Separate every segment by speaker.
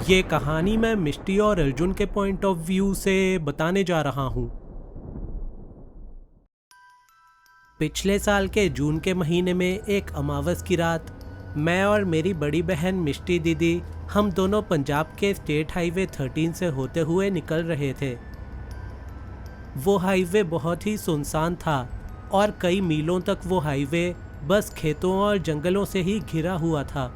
Speaker 1: ये कहानी मैं मिष्टी और अर्जुन के पॉइंट ऑफ व्यू से बताने जा रहा हूँ। पिछले साल के जून के महीने में एक अमावस की रात मैं और मेरी बड़ी बहन मिष्टी दीदी हम दोनों पंजाब के स्टेट हाईवे 13 से होते हुए निकल रहे थे। वो हाईवे बहुत ही सुनसान था और कई मीलों तक वो हाईवे बस खेतों और जंगलों से ही घिरा हुआ था।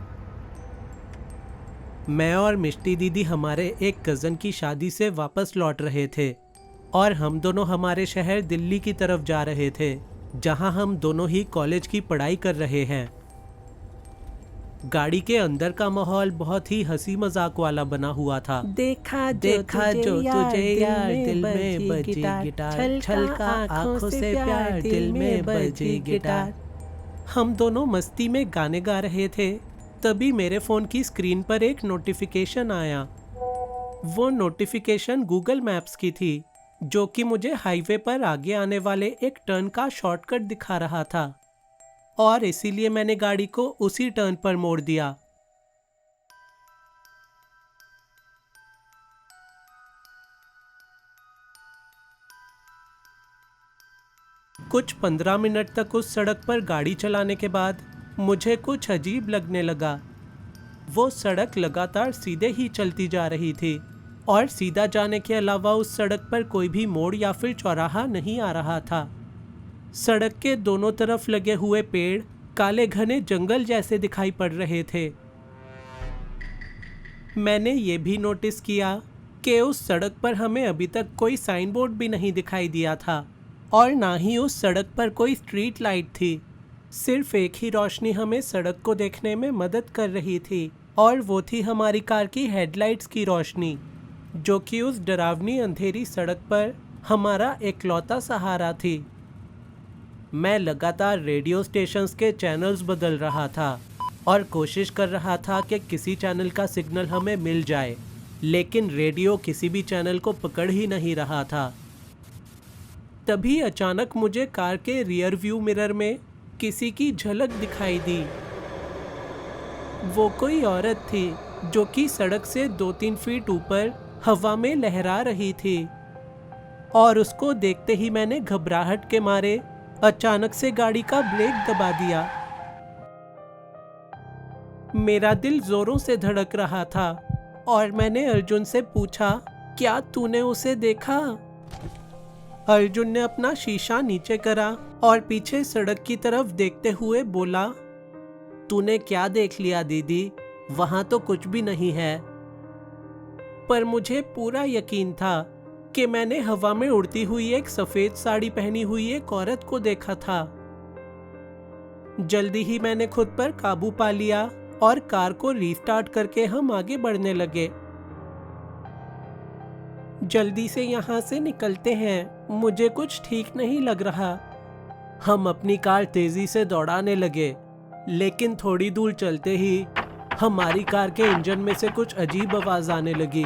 Speaker 1: मैं और मिष्टी दीदी हमारे एक कज़न की शादी से वापस लौट रहे थे और हम दोनों हमारे शहर दिल्ली की तरफ जा रहे थे, जहां हम दोनों ही कॉलेज की पढ़ाई कर रहे हैं। गाड़ी के अंदर का माहौल बहुत ही हंसी मजाक वाला बना हुआ था।
Speaker 2: देखा जो तुझे यार दिल में बजी गिटार, छलका आंखों से प्यार दिल में बजी गिटार।
Speaker 1: हम दोनों मस्ती में गाने गा रहे थे, तभी मेरे फ़ोन की स्क्रीन पर एक नोटिफिकेशन आया। वो नोटिफिकेशन गूगल मैप्स की थी, जो कि मुझे हाईवे पर आगे आने वाले एक टर्न का शॉर्टकट दिखा रहा था और इसीलिए मैंने गाड़ी को उसी टर्न पर मोड़ दिया। कुछ 15 मिनट तक उस सड़क पर गाड़ी चलाने के बाद मुझे कुछ अजीब लगने लगा। वो सड़क लगातार सीधे ही चलती जा रही थी और सीधा जाने के अलावा उस सड़क पर कोई भी मोड़ या फिर चौराहा नहीं आ रहा था। सड़क के दोनों तरफ लगे हुए पेड़ काले घने जंगल जैसे दिखाई पड़ रहे थे। मैंने ये भी नोटिस किया कि उस सड़क पर हमें अभी तक कोई साइन बोर्ड भी नहीं दिखाई दिया था और ना ही उस सड़क पर कोई स्ट्रीट लाइट थी। सिर्फ एक ही रोशनी हमें सड़क को देखने में मदद कर रही थी और वो थी हमारी कार की हेडलाइट्स की रोशनी, जो कि उस डरावनी अंधेरी सड़क पर हमारा इकलौता सहारा थी। मैं लगातार रेडियो स्टेशंस के चैनल्स बदल रहा था और कोशिश कर रहा था कि किसी चैनल का सिग्नल हमें मिल जाए, लेकिन रेडियो किसी भी चैनल को पकड़ ही नहीं रहा था। तभी अचानक मुझे कार के रियर व्यू मिरर में किसी की झलक दिखाई दी। वो कोई औरत थी जो कि सड़क से 2-3 फीट ऊपर हवा में लहरा रही थी और उसको देखते ही मैंने घबराहट के मारे अचानक से गाड़ी का ब्रेक दबा दिया। मेरा दिल जोरों से धड़क रहा था और मैंने अर्जुन से पूछा, क्या तूने उसे देखा? अर्जुन ने अपना शीशा नीचे करा और पीछे सड़क की तरफ देखते हुए बोला, तूने क्या देख लिया दीदी, वहां तो कुछ भी नहीं है। पर मुझे पूरा यकीन था कि मैंने हवा में उड़ती हुई एक सफेद साड़ी पहनी हुई एक औरत को देखा था। जल्दी ही मैंने खुद पर काबू पा लिया और कार को रीस्टार्ट करके हम आगे बढ़ने लगे। जल्दी से यहाँ से निकलते हैं, मुझे कुछ ठीक नहीं लग रहा। हम अपनी कार तेजी से दौड़ाने लगे, लेकिन थोड़ी दूर चलते ही हमारी कार के इंजन में से कुछ अजीब आवाज आने लगी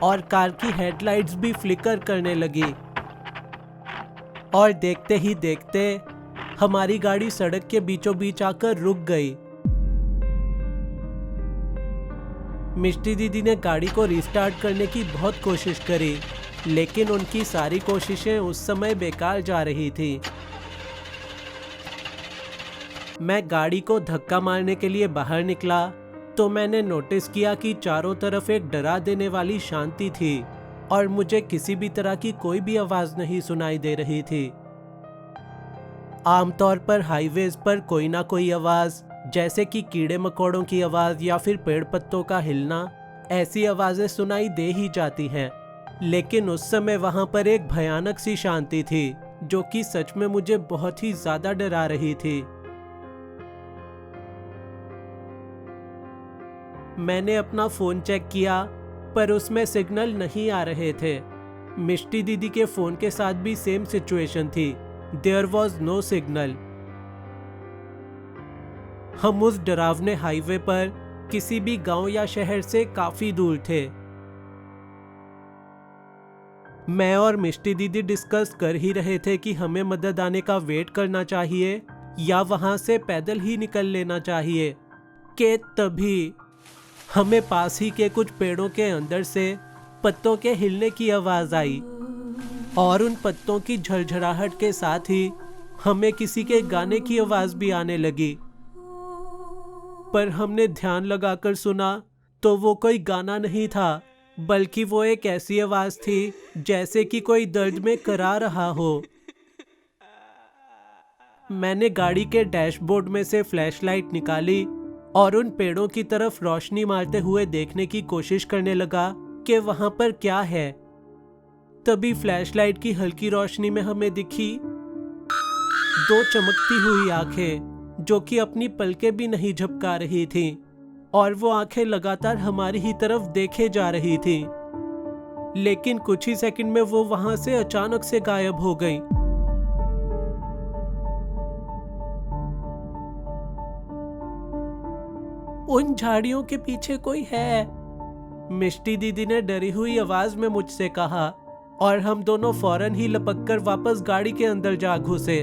Speaker 1: और कार की हेडलाइट्स भी फ्लिकर करने लगी और देखते ही देखते हमारी गाड़ी सड़क के बीचों बीच आकर रुक गई। मिष्टी दीदी ने गाड़ी को रिस्टार्ट करने की बहुत कोशिश करी, लेकिन उनकी सारी कोशिशें उस समय बेकार जा रही थी। मैं गाड़ी को धक्का मारने के लिए बाहर निकला तो मैंने नोटिस किया कि चारों तरफ एक डरा देने वाली शांति थी और मुझे किसी भी तरह की कोई भी आवाज नहीं सुनाई दे रही थी। आमतौर पर हाईवेज पर कोई ना कोई आवाज, जैसे कि कीड़े मकोड़ों की आवाज या फिर पेड़ पत्तों का हिलना, ऐसी आवाजें सुनाई दे ही जाती हैं, लेकिन उस समय वहां पर एक भयानक सी शांति थी जो कि सच में मुझे बहुत ही ज्यादा डरा रही थी। मैंने अपना फोन चेक किया पर उसमें सिग्नल नहीं आ रहे थे। मिष्टी दीदी के फोन के साथ भी सेम सिचुएशन थी, देयर वॉज नो सिग्नल। हम उस डरावने हाईवे पर किसी भी गांव या शहर से काफी दूर थे। मैं और मिष्टी दीदी डिस्कस कर ही रहे थे कि हमें मदद आने का वेट करना चाहिए या वहां से पैदल ही निकल लेना चाहिए कि तभी हमें पास ही के कुछ पेड़ों के अंदर से पत्तों के हिलने की आवाज आई और उन पत्तों की झरझराहट के साथ ही हमें किसी के गाने की आवाज भी आने लगी। पर हमने ध्यान लगाकर सुना तो वो कोई गाना नहीं था, बल्कि वो एक ऐसी आवाज थी जैसे कि कोई दर्द में करा रहा हो। मैंने गाड़ी के डैशबोर्ड में से फ्लैशलाइट निकाली और उन पेड़ों की तरफ रोशनी मारते हुए देखने की कोशिश करने लगा कि वहां पर क्या है। तभी फ्लैशलाइट की हल्की रोशनी में हमें दिखी 2 चमकती हुई आंखें जो कि अपनी पलकें भी नहीं झपका रही थीं, और वो आंखें लगातार हमारी ही तरफ देखे जा रही थी। लेकिन कुछ ही सेकंड में वो वहां से अचानक से गायब हो गई। उन झाड़ियों के पीछे कोई है, मिष्टी दीदी ने डरी हुई आवाज में मुझसे कहा, और हम दोनों फौरन ही लपककर वापस गाड़ी के अंदर जा घुसे।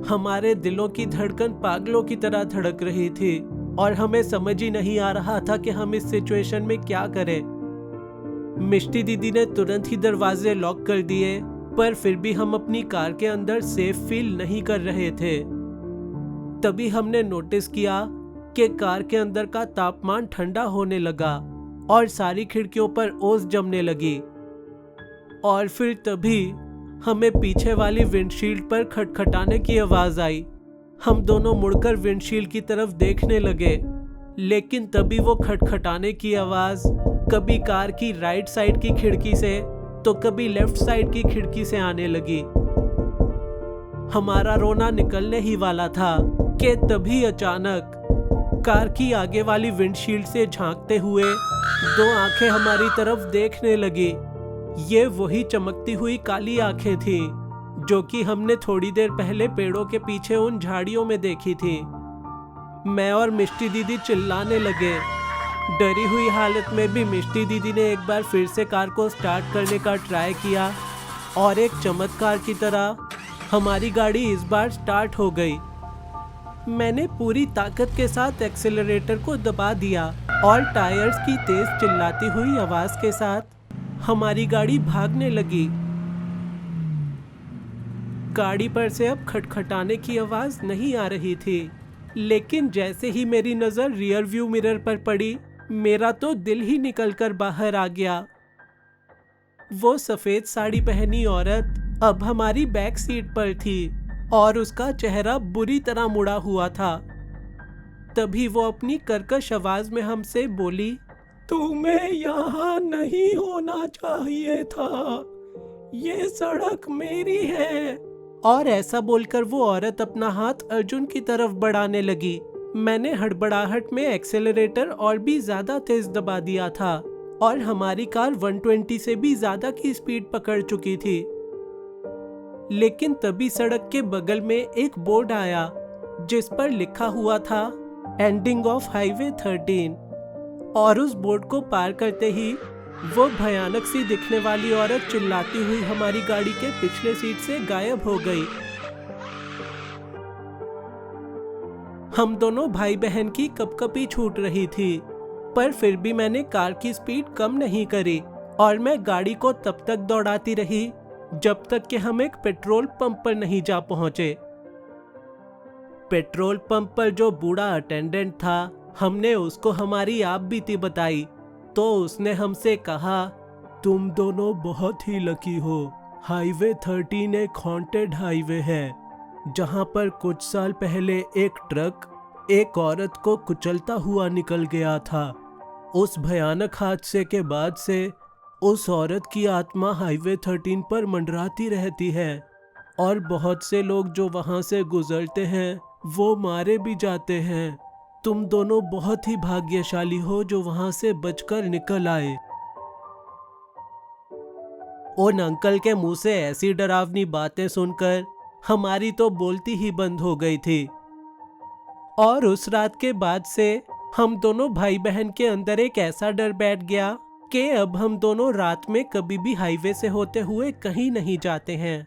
Speaker 1: हमारे दिलों की धड़कन पागलों की तरह धड़क रही थी और हमें समझ ही नहीं आ रहा था कि हम इस सिचुएशन में क्या करें। मिष्टी दीदी ने तुरंत ही दरवाजे लॉक कर दिए, पर फिर भी हम अपनी कार के अंदर सेफ फील नहीं कर रहे थे। तभी हमने नोटिस किया कि कार के अंदर का तापमान ठंडा होने लगा और सारी खिड़कियों पर ओस जमने लगी। और फिर तभी हमें पीछे वाली विंडशील्ड पर खटखटाने की आवाज आई। हम दोनों मुड़कर विंडशील्ड की तरफ देखने लगे, लेकिन तभी वो खटखटाने की आवाज कभी कार की राइट साइड की खिड़की से तो कभी लेफ्ट साइड की खिड़की से आने लगी। हमारा रोना निकलने ही वाला था कि तभी अचानक कार की आगे वाली विंडशील्ड से झांकते हुए 2 आंखें हमारी तरफ देखने लगी। ये वही चमकती हुई काली आंखें थी जो कि हमने थोड़ी देर पहले पेड़ों के पीछे उन झाड़ियों में देखी थी। मैं और मिष्टी दीदी चिल्लाने लगे। डरी हुई हालत में भी मिष्टी दीदी ने एक बार फिर से कार को स्टार्ट करने का ट्राई किया और एक चमत्कार की तरह हमारी गाड़ी इस बार स्टार्ट हो गई। मैंने पूरी ताकत के साथ एक्सेलरेटर को दबा दिया और टायर्स की तेज चिल्लाती हुई आवाज के साथ हमारी गाड़ी भागने लगी। गाड़ी पर से अब खटखटाने की आवाज नहीं आ रही थी, लेकिन जैसे ही मेरी नजर रियर व्यू मिरर पर पड़ी, मेरा तो दिल ही निकलकर बाहर आ गया। वो सफेद साड़ी पहनी औरत अब हमारी बैक सीट पर थी और उसका चेहरा बुरी तरह मुड़ा हुआ था। तभी वो अपनी कर्कश आवाज में हमसे बोली, तुम्हें यहाँ नहीं होना चाहिए था, ये सड़क मेरी है। और ऐसा बोलकर वो औरत अपना हाथ अर्जुन की तरफ बढ़ाने लगी। मैंने हड़बड़ाहट में एक्सेलरेटर और भी ज्यादा तेज दबा दिया था और हमारी कार 120 से भी ज्यादा की स्पीड पकड़ चुकी थी। लेकिन तभी सड़क के बगल में एक बोर्ड आया जिस पर लिखा हुआ था एंडिंग ऑफ हाईवे 13, और उस बोर्ड को पार करते ही वो भयानक सी दिखने वाली औरत चिल्लाती हुई हमारी गाड़ी के पिछले सीट से गायब हो गई। हम दोनों भाई बहन की कपकपी छूट रही थी, पर फिर भी मैंने कार की स्पीड कम नहीं करी और मैं गाड़ी को तब तक दौड़ाती रही जब तक कि हम एक पेट्रोल पंप पर नहीं जा पहुंचे। पेट्रोल पंप पर जो बूढ़ा अटेंडेंट था, हमने उसको हमारी आप बीती बताई तो उसने हमसे कहा, तुम दोनों बहुत ही लकी हो। हाईवे 13 एक हॉन्टेड हाईवे है जहां पर कुछ साल पहले एक ट्रक एक औरत को कुचलता हुआ निकल गया था। उस भयानक हादसे के बाद से उस औरत की आत्मा हाईवे 13 पर मंडराती रहती है और बहुत से लोग जो वहां से गुजरते हैं वो मारे भी जाते हैं। तुम दोनों बहुत ही भाग्यशाली हो जो वहां से बचकर निकल आए। उन अंकल के मुंह से ऐसी डरावनी बातें सुनकर हमारी तो बोलती ही बंद हो गई थी। और उस रात के बाद से हम दोनों भाई बहन के अंदर एक ऐसा डर बैठ गया कि अब हम दोनों रात में कभी भी हाईवे से होते हुए कहीं नहीं जाते हैं।